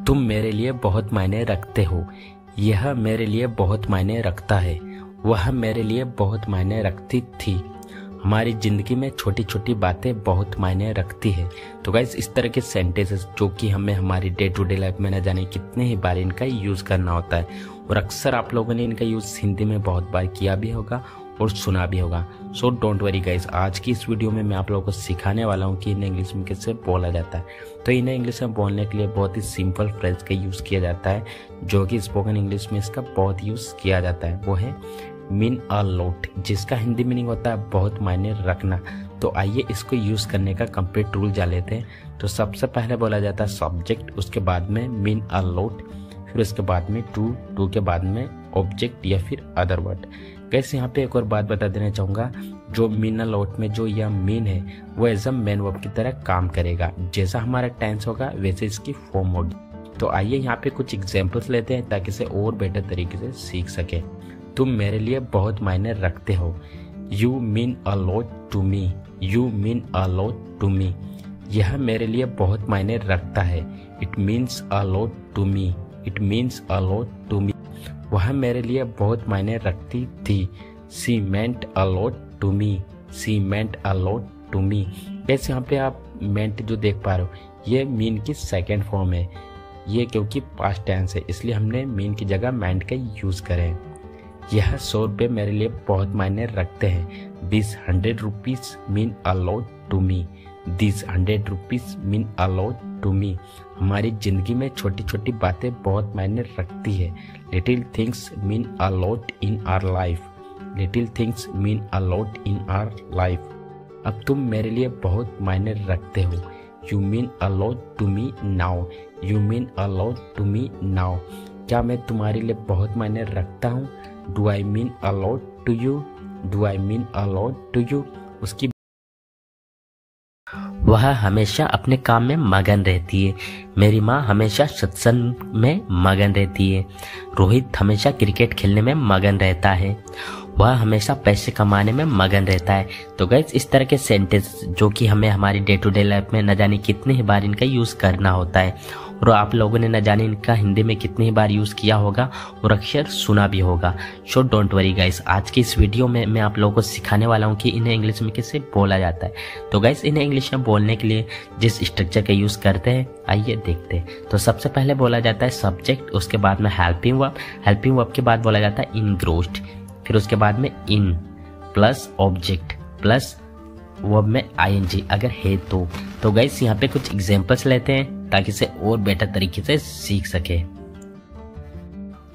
तुम मेरे लिए बहुत मायने रखते हो। यह मेरे लिए बहुत मायने रखता है। वह मेरे लिए बहुत मायने रखती थी। हमारी ज़िंदगी में छोटी छोटी बातें बहुत मायने रखती है। तो गाइस, इस तरह के सेंटेंसेस जो कि हमें हमारी डे टू डे लाइफ में न जाने कितने ही बार इनका यूज़ करना होता है, और अक्सर आप लोगों ने इनका यूज़ हिंदी में बहुत बार किया भी होगा और सुना भी होगा। सो डोंट वरी गाइस, आज की इस वीडियो में मैं आप लोगों को सिखाने वाला हूँ कि इन्हें इंग्लिश में कैसे बोला जाता है। तो इन्हें इंग्लिश में बोलने के लिए बहुत ही सिंपल फ्रेज का यूज़ किया जाता है, जो कि स्पोकन इंग्लिश में इसका बहुत यूज़ किया जाता है। वो है मीन अ लॉट, जिसका हिंदी मीनिंग होता है बहुत मायने रखना। तो आइए इसको यूज़ करने का कंप्लीट रूल जान लेते हैं। तो सबसे पहले बोला जाता है सब्जेक्ट, उसके बाद में मीन अ लॉट, फिर उसके बाद में टू के बाद में ऑब्जेक्ट या फिर अदर वर्ड। कैसे यहाँ पे एक और बात बता देना चाहूँगा, जो मीन अ लॉट में जो यह मीन है वो एज अ मेन वर्ब की तरह काम करेगा। जैसा हमारा टेंस होगा वैसे इसकी फॉर्म होगी। तो आइए यहाँ पे कुछ एग्जाम्पल्स लेते हैं ताकि इसे और बेटर तरीके से सीख सके। तुम मेरे लिए बहुत मायने रखते हो। You mean a lot to me. You mean a lot to me. यह मेरे लिए बहुत मायने रखता है। It means a lot to me. It means a lot to me. वह मेरे लिए बहुत मायने रखती थी। She meant a lot to me. She meant a lot to me. वैसे यहाँ पे आप मेंट जो देख पा रहे हो, ये मीन की सेकेंड फॉर्म है। ये क्योंकि पास्ट टेंस है इसलिए हमने मीन की जगह मेंट का यूज करें। यह 100 रुपये मेरे लिए बहुत मायने रखते हैं। This 100 rupees mean a lot to me. This 100 rupees mean a lot to me. हमारी जिंदगी में छोटी छोटी बातें बहुत मायने रखती है। Little things mean a lot in our life. Little things mean a lot in our life. अब तुम मेरे लिए बहुत मायने रखते हो। You mean a lot to me now. You mean a lot to me now. क्या मैं तुम्हारे लिए बहुत मायने रखता हूँ? Do I mean a lot to you? Do I mean a lot to you? उसकी वह हमेशा अपने काम में मगन रहती है। मेरी माँ हमेशा सत्संग में मगन रहती है। रोहित हमेशा क्रिकेट खेलने में मगन रहता है। वह हमेशा पैसे कमाने में मगन रहता है। तो गाइस, इस तरह के सेंटेंस जो कि हमें हमारी डे टू डे लाइफ में न जाने कितने ही बार इनका यूज़ करना होता है, और आप लोगों ने न जाने इनका हिंदी में कितनी ही बार यूज़ किया होगा और अक्सर सुना भी होगा। सो डोंट वरी गाइस, आज की इस वीडियो में मैं आप लोगों को सिखाने वाला हूँ कि इन्हें इंग्लिश में कैसे बोला जाता है। तो गाइस, इन्हें इंग्लिश में बोलने के लिए जिस स्ट्रक्चर का यूज़ करते हैं आइए देखते हैं। तो सबसे पहले बोला जाता है सब्जेक्ट, उसके बाद में हेल्पिंग वर्ब, हेल्पिंग वर्ब के बाद बोला जाता है इनग्रोस्ड, फिर उसके बाद में in plus object plus verb में आईएनजी अगर है तो गाइस, यहाँ पे कुछ एग्जांपल्स लेते हैं ताकि इसे और बेटर तरीके से सीख सके।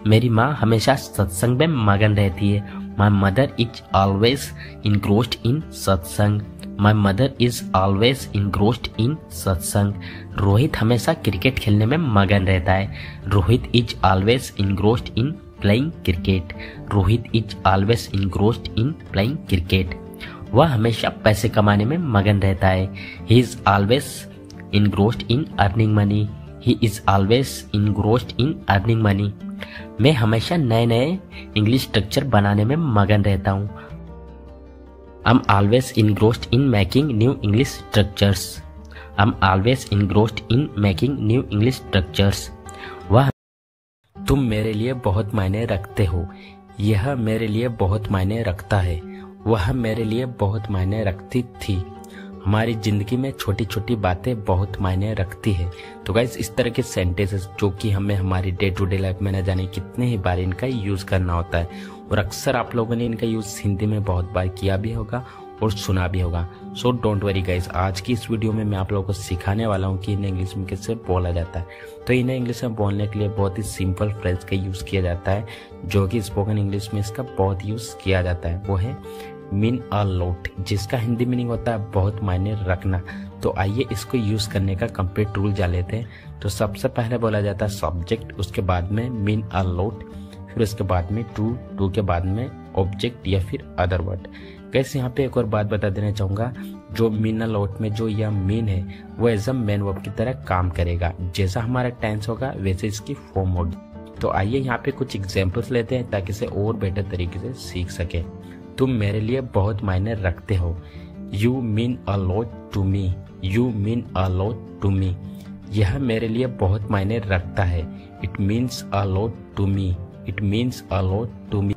मेरी माँ हमेशा सत्संग में मगन रहती है। My mother is always engrossed in satsang. My mother is always engrossed in satsang. Rohit हमेशा क्रिकेट खेलने में मगन रहता है। Rohit is always engrossed in playing cricket. Rohit is always engrossed in playing cricket. वह हमेशा पैसे कमाने में मगन रहता है। He is always engrossed in earning money. He is always engrossed in earning money. मैं हमेशा नए नए इंग्लिश स्ट्रक्चर बनाने में मगन रहता हूँ। I'm always engrossed in making new English structures. I'm always engrossed in making new English structures. वह तुम मेरे लिए बहुत मायने रखते हो। यह मेरे लिए बहुत मायने रखता है। वह मेरे लिए बहुत मायने रखती थी। हमारी जिंदगी में छोटी छोटी बातें बहुत मायने रखती है। तो गाइस, इस तरह के सेंटेंसेस जो कि हमें हमारी डे टू डे लाइफ में न जाने कितने ही बार इनका यूज करना होता है, और अक्सर आप लोगों ने इनका यूज हिंदी में बहुत बार किया भी होगा और सुना भी होगा। सो डोंट वरी गाइस, आज की इस वीडियो में मैं आप लोगों को सिखाने वाला हूँ कि इन्हें इंग्लिश में कैसे बोला जाता है। तो इन्हें इंग्लिश में बोलने के लिए बहुत ही सिंपल फ्रेज का यूज किया जाता है, जो कि स्पोकन इंग्लिश में इसका बहुत यूज किया जाता है। वो है मीन अ लॉट, जिसका हिंदी मीनिंग होता है बहुत मायने रखना। तो आइए इसको यूज करने का कंप्लीट रूल जान लेते हैं। तो सबसे पहले बोला जाता है सब्जेक्ट, उसके बाद में मीन अ लॉट, फिर उसके बाद में टू के बाद में ऑब्जेक्ट या फिर अदर वर्ड। कैसे यहाँ पे एक और बात बता देना चाहूँगा, जो मीन अ लॉट में जो यह मीन है वो एज अ मेन वर्ब की तरह काम करेगा। जैसा हमारा टेंस होगा वैसे इसकी फॉर्म होगी। तो आइए यहाँ पे कुछ एग्जाम्पल्स लेते हैं ताकि इसे और बेटर तरीके से सीख सके। तुम मेरे लिए बहुत मायने रखते हो। You mean a lot to me. You mean a lot to me. यह मेरे लिए बहुत मायने रखता है। It means a lot to me. It means a lot to me.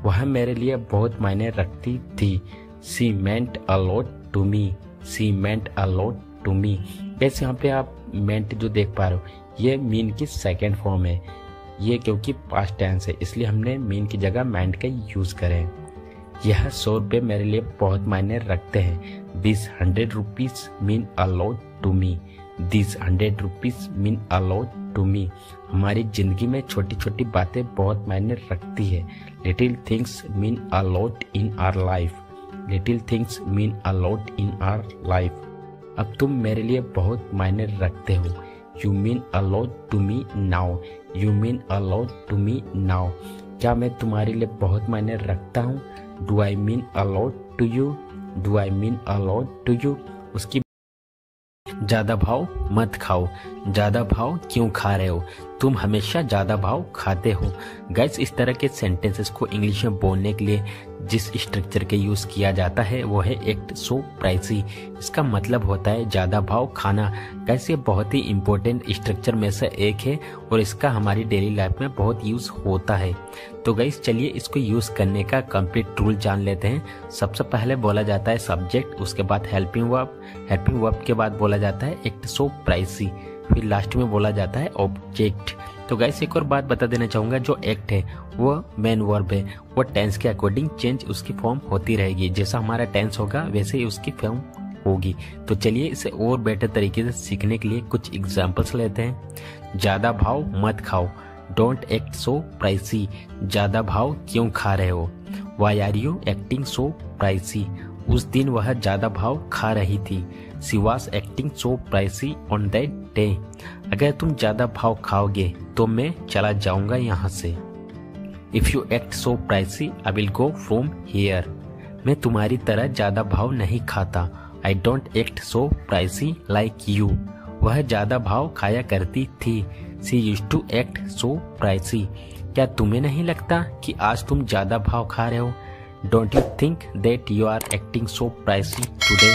वह मेरे लिए बहुत मायने रखती थी। She meant a lot to me. She meant a lot to me. वैसे यहाँ पे आप मेंट जो देख पा रहे हो, ये मीन की सेकेंड फॉर्म है। ये क्योंकि पास्ट टेंस है इसलिए हमने मीन की जगह मेंट का यूज करें। यह 100 रुपये मेरे लिए बहुत मायने रखते हैं। This 100 rupees mean a lot to me. This 100 rupees mean a lot to me. हमारी जिंदगी में छोटी छोटी बातें बहुत मायने रखती है। Little things mean a lot in our life. Little things mean a lot in our life. अब तुम मेरे लिए बहुत मायने रखते हो। You mean a lot to me now. You mean a lot to me now. क्या मैं तुम्हारे लिए बहुत मायने रखता हूँ? Do I mean a lot to you. Do I mean a lot to you. उसकी ज्यादा भाव मत खाओ। ज्यादा भाव क्यों खा रहे हो? तुम हमेशा ज्यादा भाव खाते हो। गाइस, इस तरह के सेंटेंसेस को इंग्लिश में बोलने के लिए जिस स्ट्रक्चर के यूज किया जाता है वो है एक्ट सो प्राइसी। इसका मतलब होता है ज्यादा भाव खाना। गाइस, ये बहुत ही इंपॉर्टेंट स्ट्रक्चर में से एक है और इसका हमारी डेली लाइफ में बहुत यूज होता है। तो गाइस, चलिए इसको यूज करने का कंप्लीट रूल जान लेते हैं। सबसे पहले बोला जाता है सब्जेक्ट, उसके बाद हेल्पिंग वर्ब, हेल्पिंग वर्ब के बाद बोला जाता है एक्ट सो प्राइसी, फिर लास्ट में बोला जाता है ऑब्जेक्ट। तो गाइस, एक और बात बता देना चाहूंगा, जो एक्ट है वो मेन वर्ब है, वो टेंस के अकॉर्डिंग चेंज उसकी फॉर्म होती रहेगी। जैसा हमारा टेंस होगा वैसे ही उसकी फॉर्म होगी। तो चलिए इसे और बेटर तरीके से सीखने के लिए कुछ एग्जांपल्स लेते हैं। ज्यादा भाव मत खाओ। Don't act so pricey. ज्यादा भाव क्यों खा रहे हो? Why are you acting so pricey? उस दिन वह ज्यादा भाव खा रही थी। She was acting so pricey on that day. अगर तुम ज्यादा भाव खाओगे तो मैं चला जाऊंगा यहाँ से। If you act so pricey I will go from here. मैं तुम्हारी तरह ज्यादा भाव नहीं खाता। I don't act so pricey like you. वह ज्यादा भाव खाया करती थी। She used to act so pricey. क्या तुम्हें नहीं लगता कि आज तुम ज्यादा भाव खा रहे हो? Don't you think that you are acting so pricey today?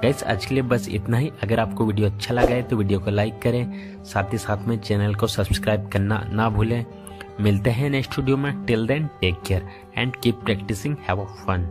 Guys, आज के लिए बस इतना ही। अगर आपको वीडियो अच्छा लगा है तो वीडियो को लाइक करें, साथ ही साथ में चैनल को सब्सक्राइब करना ना भूलें। मिलते हैं नेक्स्ट वीडियो में। Till then take care and keep practicing. Have a fun.